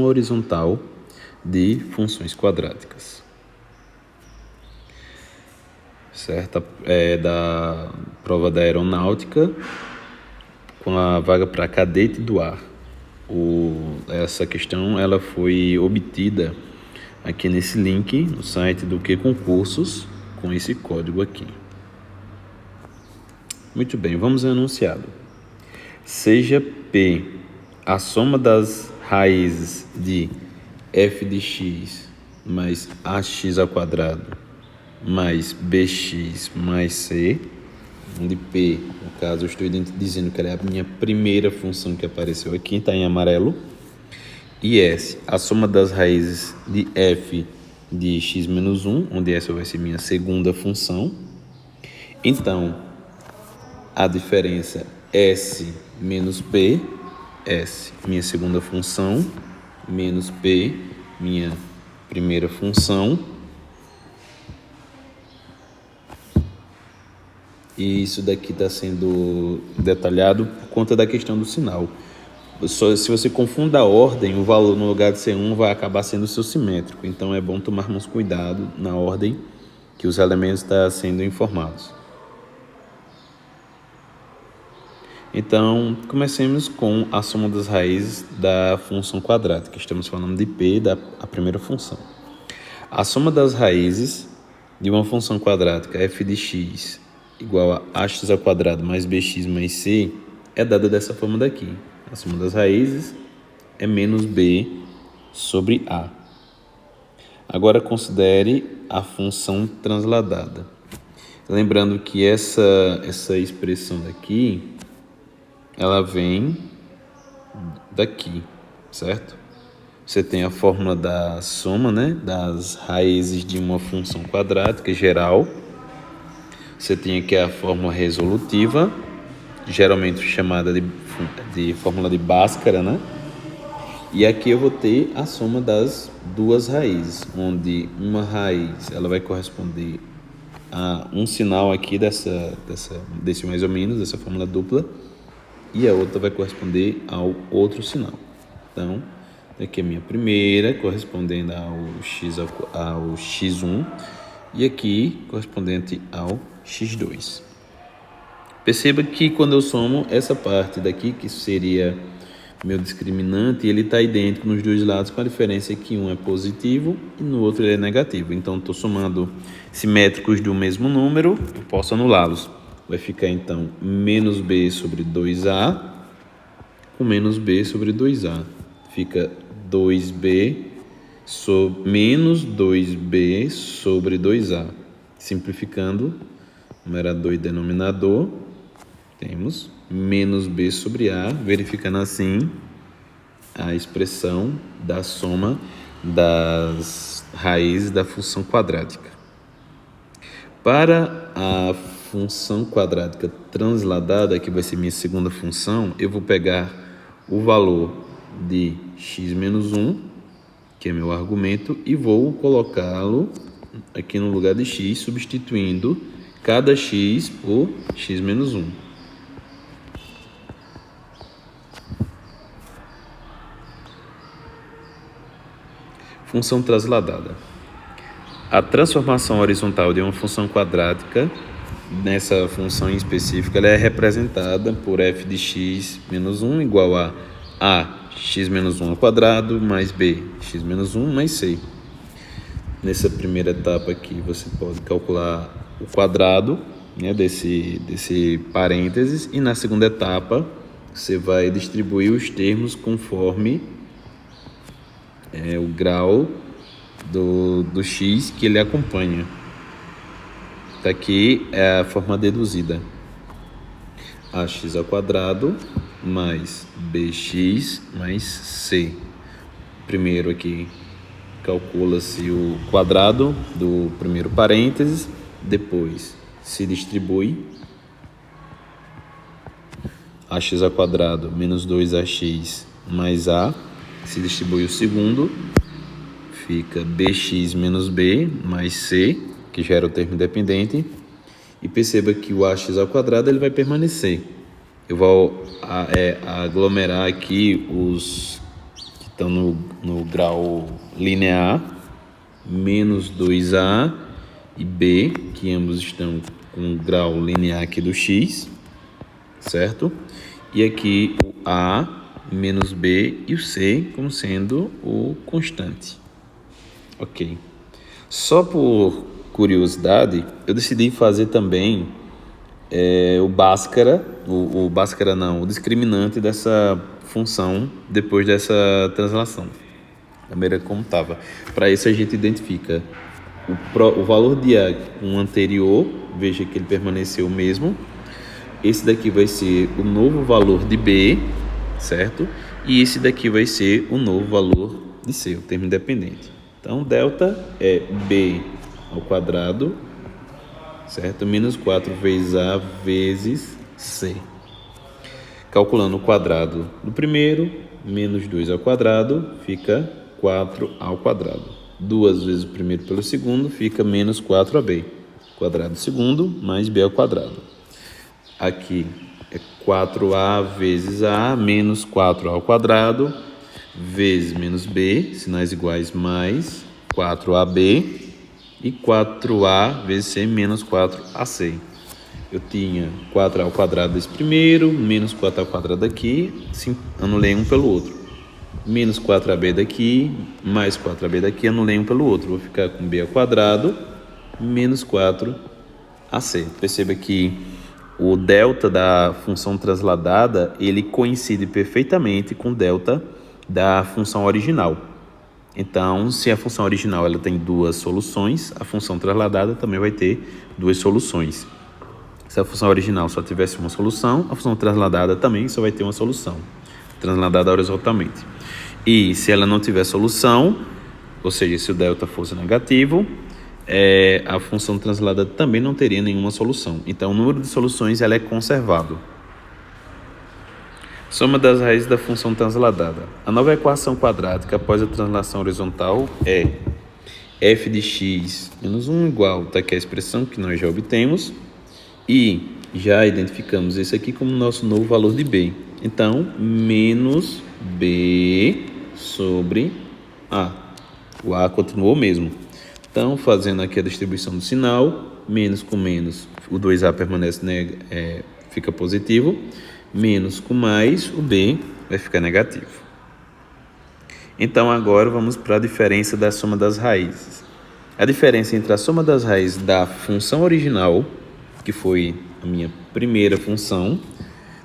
horizontal de funções quadráticas. Certo? É da prova da aeronáutica, com a vaga para cadete do ar. Essa questão ela foi obtida aqui nesse link no site do Que Concursos, com esse código aqui. Muito bem, vamos ao enunciado. Seja P a soma das raízes de f de x mais ax ao quadrado mais bx mais c, onde P, no caso, eu estou dizendo que ela é a minha primeira função que apareceu aqui, está em amarelo, e S, a soma das raízes de f de x menos 1, onde essa vai ser minha segunda função. Então, a diferença S menos P, S, minha segunda função, menos P, minha primeira função. E isso daqui está sendo detalhado por conta da questão do sinal. Se você confunde a ordem, o valor no lugar de ser 1 vai acabar sendo seu simétrico. Então é bom tomarmos cuidado na ordem que os elementos estão sendo informados. Então, comecemos com a soma das raízes da função quadrática. Estamos falando de P, a primeira função. A soma das raízes de uma função quadrática f de x igual a ax ao quadrado mais bx mais c é dada dessa forma daqui. A soma das raízes é menos b sobre a. Agora considere a função transladada. Lembrando que essa expressão daqui, ela vem daqui, certo? Você tem a fórmula da soma, né, das raízes de uma função quadrática geral. Você tem aqui a fórmula resolutiva, geralmente chamada de fórmula de Bhaskara, né? E aqui eu vou ter a soma das duas raízes, onde uma raiz ela vai corresponder a um sinal aqui desse mais ou menos, dessa fórmula dupla, e a outra vai corresponder ao outro sinal. Então, aqui é a minha primeira, correspondendo ao x1, e aqui correspondente ao x2. Perceba que quando eu somo essa parte daqui, que seria meu discriminante, ele está idêntico nos dois lados, com a diferença que um é positivo e no outro ele é negativo. Então, estou somando simétricos do mesmo número, eu posso anulá-los. Vai ficar, então, menos b sobre 2a com menos b sobre 2a. Fica 2b menos 2b sobre 2a. Simplificando, numerador e denominador, temos menos b sobre a, verificando assim a expressão da soma das raízes da função quadrática. Para a função quadrática transladada, que vai ser minha segunda função, eu vou pegar o valor de x menos 1, que é meu argumento, e vou colocá-lo aqui no lugar de x, substituindo cada x por x menos 1. Função transladada. A transformação horizontal de uma função quadrática, nessa função em específico, ela é representada por f de x menos 1 igual a x menos 1 ao quadrado mais b, x menos 1 mais c. Nessa primeira etapa aqui, você pode calcular o quadrado, né, desse parênteses, e na segunda etapa, você vai distribuir os termos conforme o grau do x que ele acompanha. Tá aqui é a forma deduzida. Ax ao quadrado mais bx mais c. Primeiro aqui calcula-se o quadrado do primeiro parênteses, depois se distribui ax ao quadrado menos 2ax mais a, se distribui o segundo, fica bx menos b mais c, que gera o termo independente, e perceba que o ax ao quadrado ele vai permanecer. Eu vou aglomerar aqui os que estão no no grau linear, menos 2a e b, que ambos estão com o grau linear aqui do x, certo? E aqui o a, menos b e o c como sendo o constante. Ok. Só por curiosidade, eu decidi fazer também o Bhaskara, o discriminante dessa função depois dessa translação, da maneira como estava. Para isso a gente identifica o valor de A com o anterior, veja que ele permaneceu o mesmo. Esse daqui vai ser o novo valor de B, certo? E esse daqui vai ser o novo valor de C, o termo independente. Então, delta é B ao quadrado, certo? Menos 4 vezes A vezes C. Calculando o quadrado do primeiro, menos 2 ao quadrado, fica 4 ao quadrado. 2 vezes o primeiro pelo segundo, fica menos 4ab. Quadrado do segundo, mais B ao quadrado. Aqui é 4a vezes A, menos 4 ao quadrado, vezes menos B, sinais iguais, mais 4ab, e 4a vezes C, menos 4ac. Eu tinha 4 ao quadrado desse primeiro, menos 4 ao quadrado aqui, anulei um pelo outro. Menos 4ab daqui, mais 4ab daqui, anulei um pelo outro. Vou ficar com b ao quadrado, menos 4ac. Perceba que o delta da função transladada, ele coincide perfeitamente com o delta da função original. Então, se a função original ela tem duas soluções, a função transladada também vai ter duas soluções. Se a função original só tivesse uma solução, a função transladada também só vai ter uma solução, transladada horizontalmente. E se ela não tiver solução, ou seja, se o delta fosse negativo, a função transladada também não teria nenhuma solução. Então, o número de soluções ela é conservado. Soma das raízes da função transladada. A nova equação quadrática após a translação horizontal é f de x menos 1 igual, está aqui a expressão que nós já obtemos, e já identificamos esse aqui como nosso novo valor de b. Então, menos b sobre a. O a continuou o mesmo. Então, fazendo aqui a distribuição do sinal, menos com menos, o 2a permanece, fica positivo, menos com mais, o b vai ficar negativo. Então, agora vamos para a diferença da soma das raízes. A diferença entre a soma das raízes da função original, que foi a minha primeira função,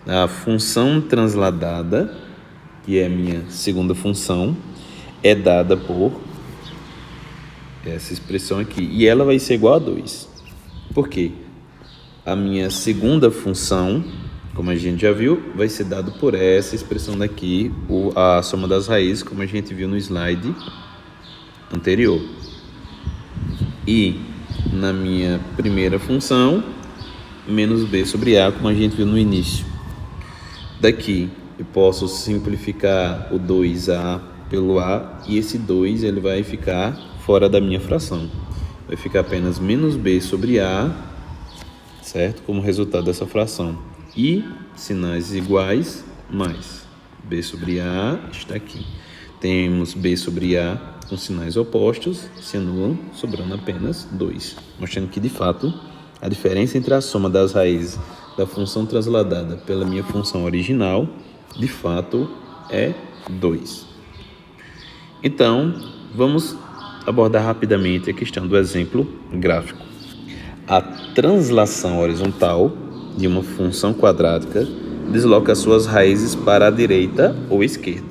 a função transladada, que é a minha segunda função, é dada por essa expressão aqui. E ela vai ser igual a 2. Por quê? A minha segunda função, como a gente já viu, vai ser dado por essa expressão daqui, a soma das raízes, como a gente viu no slide anterior. E na minha primeira função, menos b sobre a, como a gente viu no início. Daqui eu posso simplificar o 2a pelo a, e esse 2 ele vai ficar fora da minha fração. Vai ficar apenas menos b sobre a, certo? Como resultado dessa fração. E sinais iguais, mais b sobre a está aqui. Temos b sobre a com sinais opostos, se anulam, sobrando apenas 2. Mostrando que, de fato, a diferença entre a soma das raízes da função transladada pela minha função original, de fato, é 2. Então, vamos abordar rapidamente a questão do exemplo gráfico. A translação horizontal de uma função quadrática desloca suas raízes para a direita ou esquerda.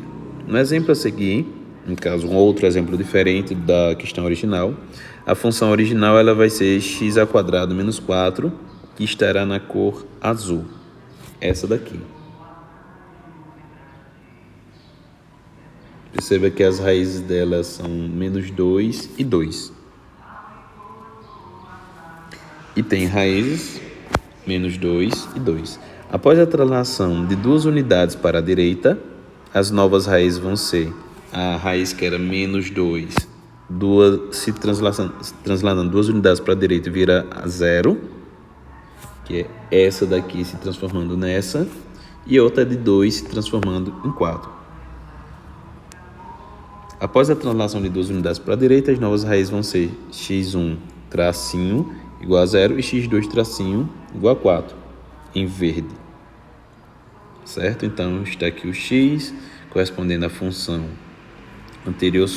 No exemplo a seguir, no caso um outro exemplo diferente da questão original, a função original ela vai ser x ao quadrado menos 4, que estará na cor azul, essa daqui. Perceba que as raízes delas são menos 2 e 2. E tem raízes menos 2 e 2. Após a translação de duas unidades para a direita, as novas raízes vão ser a raiz que era menos 2, se transladando duas unidades para a direita vira a 0, que é essa daqui se transformando nessa, e outra de 2 se transformando em 4. Após a translação de duas unidades para a direita, as novas raízes vão ser x1 tracinho igual a 0 e x2 tracinho igual a 4, em verde. Certo? Então, está aqui o x, correspondendo à função anterior,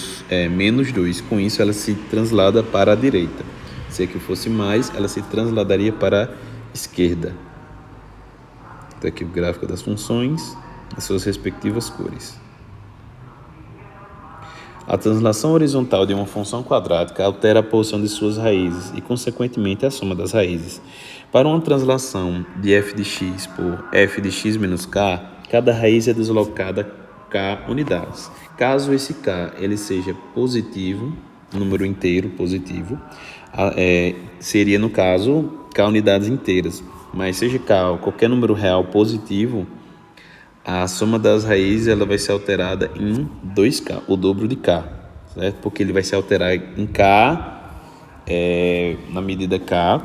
menos 2. Com isso, ela se translada para a direita. Se aqui fosse mais, ela se transladaria para a esquerda. Está aqui o gráfico das funções, as suas respectivas cores. A translação horizontal de uma função quadrática altera a posição de suas raízes e, consequentemente, a soma das raízes. Para uma translação de f de x por f de x menos k, cada raiz é deslocada k unidades. Caso esse k ele seja positivo, número inteiro positivo, seria, no caso, k unidades inteiras. Mas seja k ou qualquer número real positivo, a soma das raízes ela vai ser alterada em 2k, o dobro de k, certo? Porque ele vai se alterar em k, na medida k,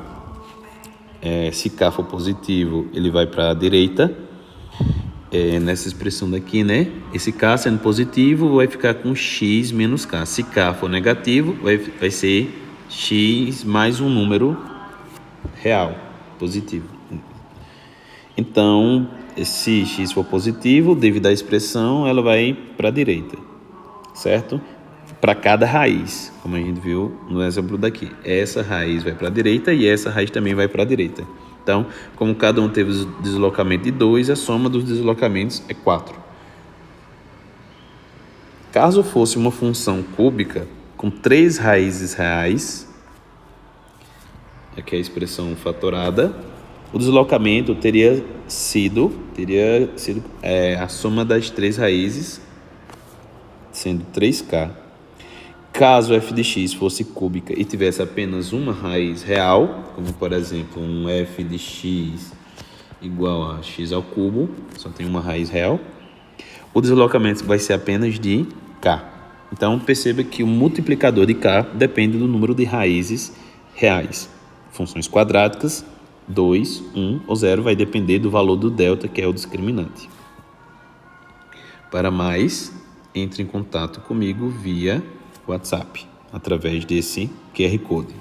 se k for positivo, ele vai para a direita, nessa expressão daqui, né? Esse k sendo positivo vai ficar com x menos k. Se k for negativo, vai ser x mais um número real, positivo. Então, se x for positivo, devido à expressão, ela vai para a direita, certo? Para cada raiz, como a gente viu no exemplo daqui. Essa raiz vai para a direita e essa raiz também vai para a direita. Então, como cada um teve deslocamento de 2, a soma dos deslocamentos é 4. Caso fosse uma função cúbica com 3 raízes reais, aqui é a expressão fatorada, o deslocamento teria sido a soma das 3 raízes, sendo 3k. Caso f de x fosse cúbica e tivesse apenas uma raiz real, como por exemplo um f de x igual a x ao cubo, só tem uma raiz real, o deslocamento vai ser apenas de k. Então perceba que o multiplicador de k depende do número de raízes reais. Funções quadráticas, 2, 1 ou 0 vai depender do valor do delta, que é o discriminante. Para mais, entre em contato comigo via WhatsApp, através desse QR Code.